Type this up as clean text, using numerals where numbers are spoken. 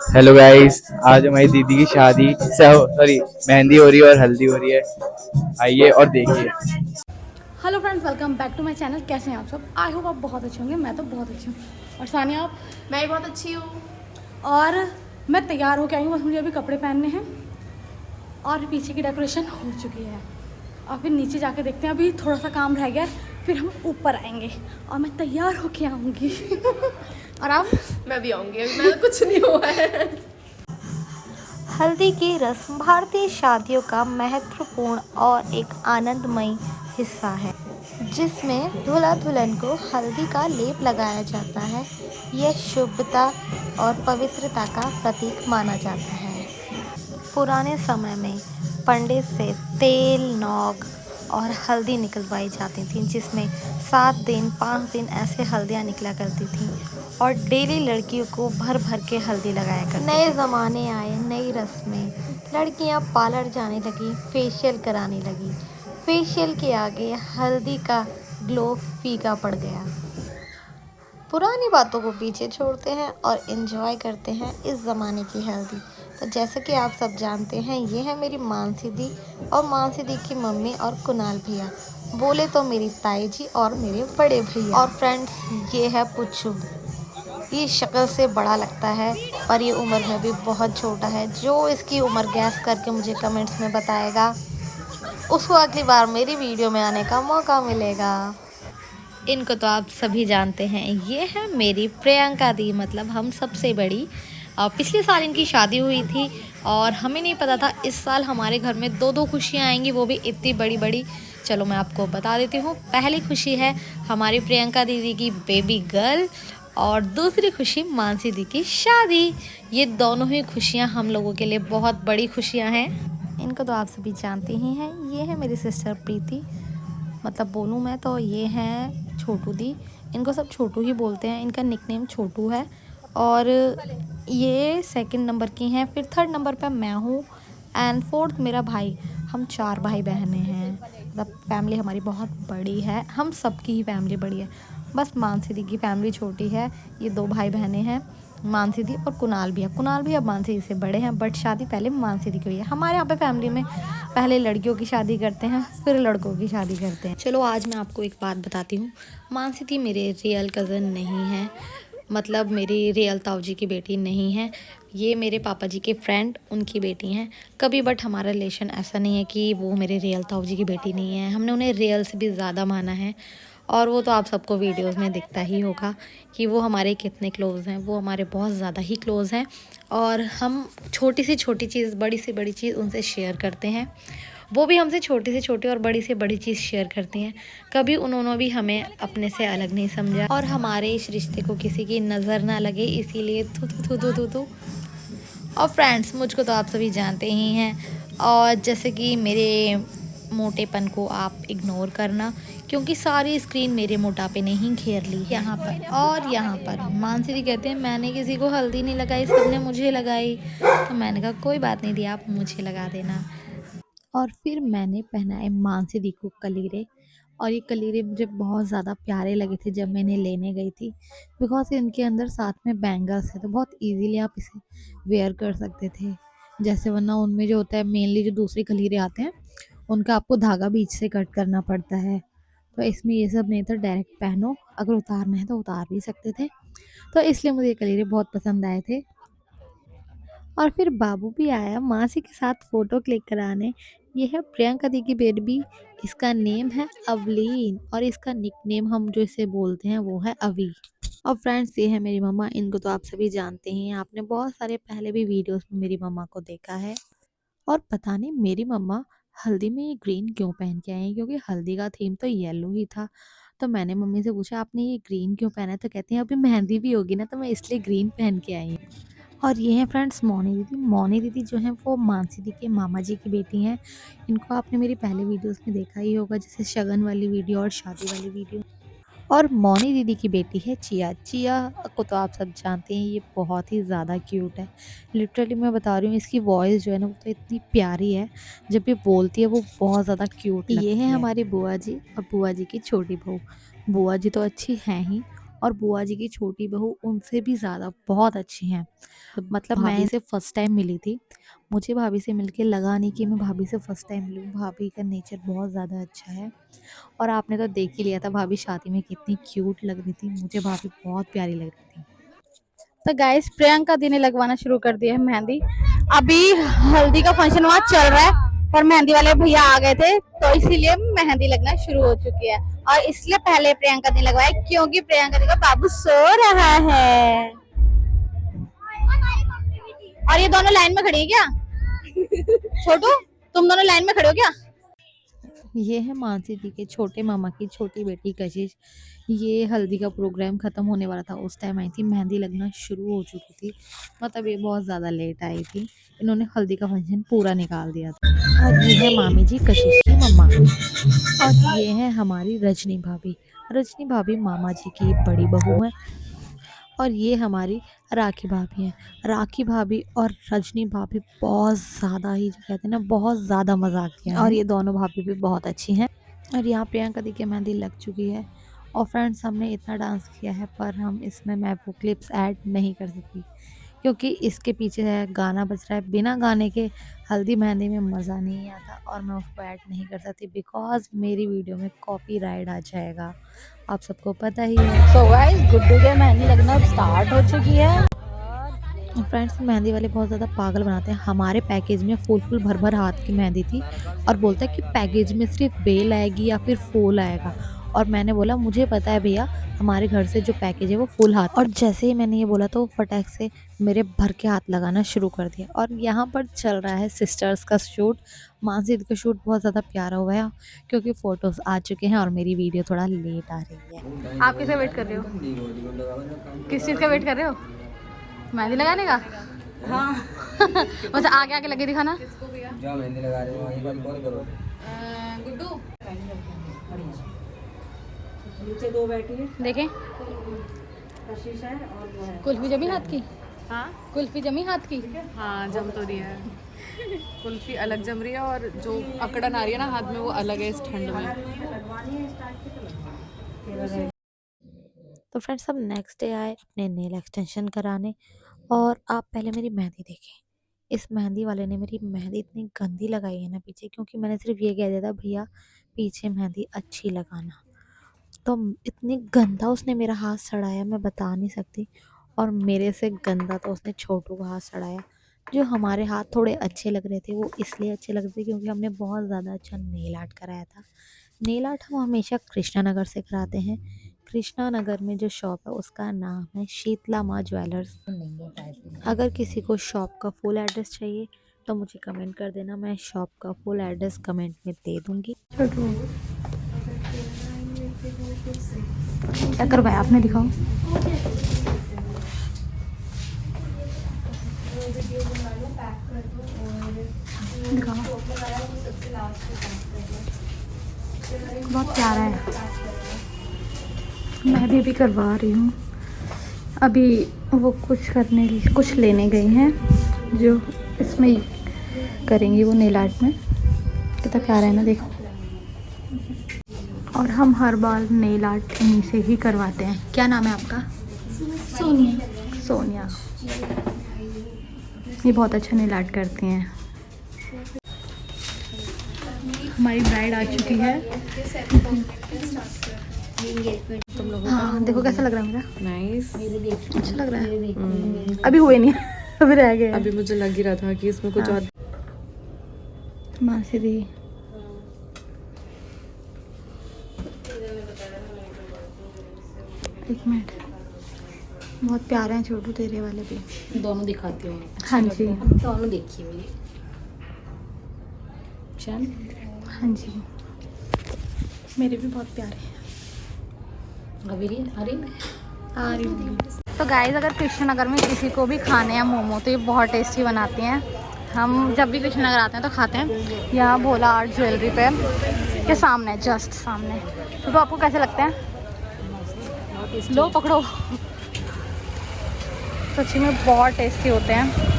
Hello guys, आज हमारी दीदी की शादी सॉरी मेहंदी हो रही है और हल्दी हो रही है। आइए और देखिए। Hello friends, welcome back to my channel. कैसे हैं आप सब? आई होप आप बहुत अच्छे होंगे। मैं तो बहुत अच्छी हूँ। और सानिया, आप? मैं भी बहुत अच्छी हूँ। और मैं तैयार होकर आई हूँ, बस मुझे अभी कपड़े पहनने हैं और पीछे की डेकोरेशन हो चुकी है। और फिर नीचे जाके देखते हैं, अभी थोड़ा सा काम रह गया है, फिर हम ऊपर आएंगे और मैं तैयार होके आऊँगी। और आप? मैं भी आऊँगी, अभी मैं कुछ नहीं हुआ है। हल्दी की रस्म भारतीय शादियों का महत्वपूर्ण और एक आनंदमय हिस्सा है, जिसमें दूल्हा दुल्हन को हल्दी का लेप लगाया जाता है। यह शुभता और पवित्रता का प्रतीक माना जाता है। पुराने समय में पंडित से तेल, नोक और हल्दी निकलवाई जाती थी, जिसमें 7 दिन 5 दिन ऐसे हल्दियाँ निकला करती थी और डेली लड़कियों को भर भर के हल्दी लगाया करती। नए ज़माने आए, नई रस्में, लड़कियां पार्लर जाने लगी, फेशियल कराने लगी। फेशियल के आगे हल्दी का ग्लो फीका पड़ गया। पुरानी बातों को पीछे छोड़ते हैं और इन्जॉय करते हैं इस ज़माने की हल्दी। तो जैसे कि आप सब जानते हैं, ये है मेरी मानसी दी और मानसी दी की मम्मी और कुणाल भैया, बोले तो मेरी ताई जी और मेरे बड़े भैया। और फ्रेंड्स, ये है पुच्चू। ये शक्ल से बड़ा लगता है पर ये उम्र में भी बहुत छोटा है। जो इसकी उम्र गैस करके मुझे कमेंट्स में बताएगा, उसको अगली बार मेरी वीडियो में आने का मौका मिलेगा। इनको तो आप सभी जानते हैं, ये है मेरी प्रियंका दी, मतलब हम सबसे बड़ी। पिछले साल इनकी शादी हुई थी और हमें नहीं पता था इस साल हमारे घर में 2 खुशियाँ आएंगी, वो भी इतनी बड़ी बड़ी। चलो मैं आपको बता देती हूँ। पहली खुशी है हमारी प्रियंका दीदी की बेबी गर्ल और दूसरी खुशी मानसी दी की शादी। ये दोनों ही खुशियाँ हम लोगों के लिए बहुत बड़ी खुशियाँ हैं। इनको तो आप सभी जानते ही हैं। ये है मेरी सिस्टर प्रीति, मतलब बोलूँ मैं तो ये हैं छोटू दी। इनको सब छोटू ही बोलते हैं, इनका निकनेम छोटू है। और ये सेकंड नंबर की हैं, फिर थर्ड नंबर पे मैं हूँ एंड फोर्थ मेरा भाई। हम 4 भाई बहनें हैं, मतलब फैमिली हमारी बहुत बड़ी है। हम सबकी ही फैमिली बड़ी है, बस मानसी दी की फैमिली छोटी है। ये 2 भाई बहनें हैं, मानसी दी और कुणाल भी है। कुणाल भी अब मानसी दी से बड़े हैं, बट शादी पहले मानसी दी की हुई है। हमारे यहाँ पे फैमिली में पहले लड़कियों की शादी करते हैं, फिर लड़कों की शादी करते हैं। चलो आज मैं आपको एक बात बताती हूँ। मानसी दी मेरे रियल कज़न नहीं है, मतलब मेरी रियल ताऊ जी की बेटी नहीं है। ये मेरे पापा जी के फ्रेंड, उनकी बेटी हैं कभी। बट हमारा रिलेशन ऐसा नहीं है कि वो मेरे रियल ताऊ जी की बेटी नहीं है। हमने उन्हें रियल से भी ज़्यादा माना है और वो तो आप सबको वीडियोस में दिखता ही होगा कि वो हमारे कितने क्लोज़ हैं। वो हमारे बहुत ज़्यादा ही क्लोज़ हैं और हम छोटी से छोटी चीज़, बड़ी से बड़ी चीज़ उनसे शेयर करते हैं। वो भी हमसे छोटी से छोटी और बड़ी से बड़ी चीज़ शेयर करती हैं। कभी उन्होंने भी हमें अपने से अलग नहीं समझा और हमारे इस रिश्ते को किसी की नज़र ना लगे, इसीलिए थू थू थू थू थू। और फ्रेंड्स, मुझको तो आप सभी जानते ही हैं। और जैसे कि मेरे मोटेपन को आप इग्नोर करना, क्योंकि सारी स्क्रीन मेरे मोटापे ने ही घेर ली है। यहाँ पर और यहाँ पर मानसी जी कहते हैं मैंने किसी को हल्दी नहीं लगाई, सबने मुझे लगाई। तो मैंने कहा कोई बात नहीं दी, आप मुझे लगा देना। और फिर मैंने पहनाए मानसी दी को कलीरे, और ये कलीरे मुझे बहुत ज़्यादा प्यारे लगे थे जब मैं इन्हें लेने गई थी, बिकॉज इनके अंदर साथ में बैंगल्स है तो बहुत इजीली आप इसे वेयर कर सकते थे। जैसे वरना उनमें जो होता है, मेनली जो दूसरे कलीरे आते हैं उनका आपको धागा बीच से कट करना पड़ता है, तो इसमें ये सब नहीं था, डायरेक्ट पहनो, अगर उतारना है तो उतार भी सकते थे। तो इसलिए मुझे ये कलीरे बहुत पसंद आए थे। और फिर बाबू भी आया मासी के साथ फ़ोटो क्लिक कराने। ये है प्रियंका दी की बेबी, इसका नेम है अवलीन और इसका निकनेम हम जो इसे बोलते हैं वो है अवी। और फ्रेंड्स, ये है मेरी मम्मा, इनको तो आप सभी जानते ही हैं, आपने बहुत सारे पहले भी वीडियोस में मेरी मम्मा को देखा है। और पता नहीं मेरी मम्मा हल्दी में ये ग्रीन क्यों पहन के आई हैं, क्योंकि हल्दी का थीम तो येलो ही था। तो मैंने मम्मी से पूछा आपने ये ग्रीन क्यों पहना है, तो कहती हैं अभी मेहंदी भी होगी ना, तो मैं इसलिए ग्रीन पहन के आई हूँ। और ये हैं फ्रेंड्स मौनी दीदी। मौनी दीदी जो हैं वो मानसी दी के मामा जी की बेटी हैं। इनको आपने मेरी पहले वीडियोस में देखा ही होगा, जैसे शगन वाली वीडियो और शादी वाली वीडियो। और मौनी दीदी की बेटी है चिया। चिया को तो आप सब जानते हैं, ये बहुत ही ज़्यादा क्यूट है। लिटरली मैं बता रही हूँ, इसकी वॉइस जो है ना वो तो इतनी प्यारी है, जब ये बोलती है वो बहुत ज़्यादा क्यूट लगती है। ये है हमारी बुआ जी और बुआ जी की छोटी बहू। बुआ जी तो अच्छी हैं ही, और बुआ जी की छोटी बहू उनसे भी ज़्यादा बहुत अच्छी हैं। मतलब मैं इसे फ़र्स्ट टाइम मिली थी, मुझे भाभी से मिलके लगा नहीं कि मैं भाभी से फ़र्स्ट टाइम मिली हूँ। भाभी का नेचर बहुत ज़्यादा अच्छा है और आपने तो देख ही लिया था भाभी शादी में कितनी क्यूट लग रही थी, मुझे भाभी बहुत प्यारी लग रही थी। तो गाइस प्रियंका दी ने लगवाना शुरू कर दिया है मेहंदी। अभी हल्दी का फंक्शन वहाँ चल रहा है पर मेहंदी वाले भैया आ गए थे तो इसीलिए मेहंदी लगना शुरू हो चुकी है और इसलिए पहले प्रियंका दी लगवाए क्योंकि प्रियंका दी का बाबू सो रहा है। और ये दोनों लाइन में खड़ी है क्या? छोटू तुम दोनों लाइन में खड़े हो क्या? ये है मानसी जी के छोटे मामा की छोटी बेटी कशिश। ये हल्दी का प्रोग्राम ख़त्म होने वाला था उस टाइम आई थी, मेहंदी लगना शुरू हो चुकी थी, मतलब ये बहुत ज़्यादा लेट आई थी। इन्होंने हल्दी का फंक्शन पूरा निकाल दिया था। और ये है मामी जी कशिश की मम्मा और ये है हमारी रजनी भाभी। रजनी भाभी मामा जी की बड़ी बहू है और ये हमारी राखी भाभी हैं। राखी भाभी और रजनी भाभी बहुत ज़्यादा ही जो कहते हैं ना बहुत ज़्यादा मजाकिया हैं और ये दोनों भाभी भी बहुत अच्छी हैं। और यहाँ प्रियंका दी की मेहंदी लग चुकी है और फ्रेंड्स हमने इतना डांस किया है पर हम इसमें मैं वो क्लिप्स ऐड नहीं कर सकती क्योंकि इसके पीछे है गाना बज रहा है। बिना गाने के हल्दी मेहंदी में मज़ा नहीं आता और मैं उसको ऐड नहीं कर सकती बिकॉज मेरी वीडियो में कॉपीराइट आ जाएगा, आप सबको पता ही है। सो गाइस गुड्डू के मेहंदी लगना स्टार्ट हो चुकी है। फ्रेंड्स मेहंदी वाले बहुत ज़्यादा पागल बनाते हैं। हमारे पैकेज में फुल भर भर हाथ की मेहंदी थी और बोलता है कि पैकेज में सिर्फ बेल आएगी या फिर फूल आएगा और मैंने बोला मुझे पता है भैया हमारे घर से जो पैकेज है वो फुल हाथ। और जैसे ही मैंने ये बोला तो फटाक से मेरे भर के हाथ लगाना शुरू कर दिया। और यहाँ पर चल रहा है सिस्टर्स का शूट। मानसी का शूट बहुत ज़्यादा प्यारा हुआ है क्योंकि फ़ोटोज़ आ चुके हैं और मेरी वीडियो थोड़ा लेट आ रही है। आप किसे वेट कर रहे हो? किस चीज़ का वेट कर रहे हो? मेहंदी लगाने का? हाँ। अच्छा आगे आगे लगे दिखाना। जो मेहंदी लगा रहे हो एक बार कॉल करो। गुड्डू नीचे दो बैठी है, देखें कशिश है और वो है। कुल्फी जमी हाथ की? हाँ कुल्फी जमी हाथ की? हाँ जम तो रही है, कुल्फी अलग जम रही है और जो अकड़न आ रही है ना हाथ में वो अलग है इस ठंड में। लगवानी है स्टार्ट की तो लगवा। तो फ्रेंड्स हम नेक्स्ट डे आए अपने नेल एक्सटेंशन कराने और आप पहले मेरी मेहंदी देखें। इस मेहंदी वाले ने मेरी मेहंदी इतनी गंदी लगाई है ना पीछे, क्योंकि मैंने सिर्फ ये कह दिया था भैया पीछे मेहंदी अच्छी लगाना, तो इतनी गंदा उसने मेरा हाथ सड़ाया मैं बता नहीं सकती। और मेरे से गंदा तो उसने छोटू का हाथ सड़ाया। जो हमारे हाथ थोड़े अच्छे लग रहे थे वो इसलिए अच्छे लग रहे थे क्योंकि हमने बहुत ज़्यादा अच्छा नेल आर्ट कराया था। नेल आर्ट हम हमेशा कृष्णा नगर से कराते हैं। कृष्णा नगर में जो शॉप है उसका नाम है शीतला माँ ज्वेलर्स। अगर किसी को शॉप का फुल एड्रेस चाहिए तो मुझे कमेंट कर देना, मैं शॉप का फुल एड्रेस कमेंट में दे दूँगी। क्या करवाया आपने दिखाओ। दिखाओ बहुत प्यारा है। मैं भी करवा रही हूँ अभी। वो कुछ लेने गई हैं जो इसमें करेंगी वो नेल आर्ट में। कितना प्यारा है ना देखो। और हम हर बार नेल आर्ट इन्हीं से ही करवाते हैं। क्या नाम है आपका? सोनिया। सोनिया ये बहुत अच्छा नेल आर्ट करती हैं। हमारी ब्राइड आ चुकी है। हाँ देखो कैसा लग रहा है मेरा। नाइस, अच्छा लग रहा है। अभी हुए नहीं अभी रह गए। अभी मुझे लग ही रहा था कि इसमें कुछ और। मासी दी एक मिनट, बहुत प्यारे हैं छोटू तेरे वाले भी। दोनों दिखाती हूँ। हाँ जी दोनों देखी हुई चल। हाँ जी मेरे भी बहुत प्यारे हैं। अभी आ रही है। तो गाइस अगर कृष्णनगर में किसी को भी खाने हैं मोमो तो ये बहुत टेस्टी बनाती हैं। हम जब भी कृष्णनगर आते हैं तो खाते हैं। यहाँ भोला आर्ट ज्वेलरी पे के सामने, जस्ट सामने। तो आपको कैसे लगते हैं? लो पकड़ो। सच्ची में बहुत टेस्टी होते हैं।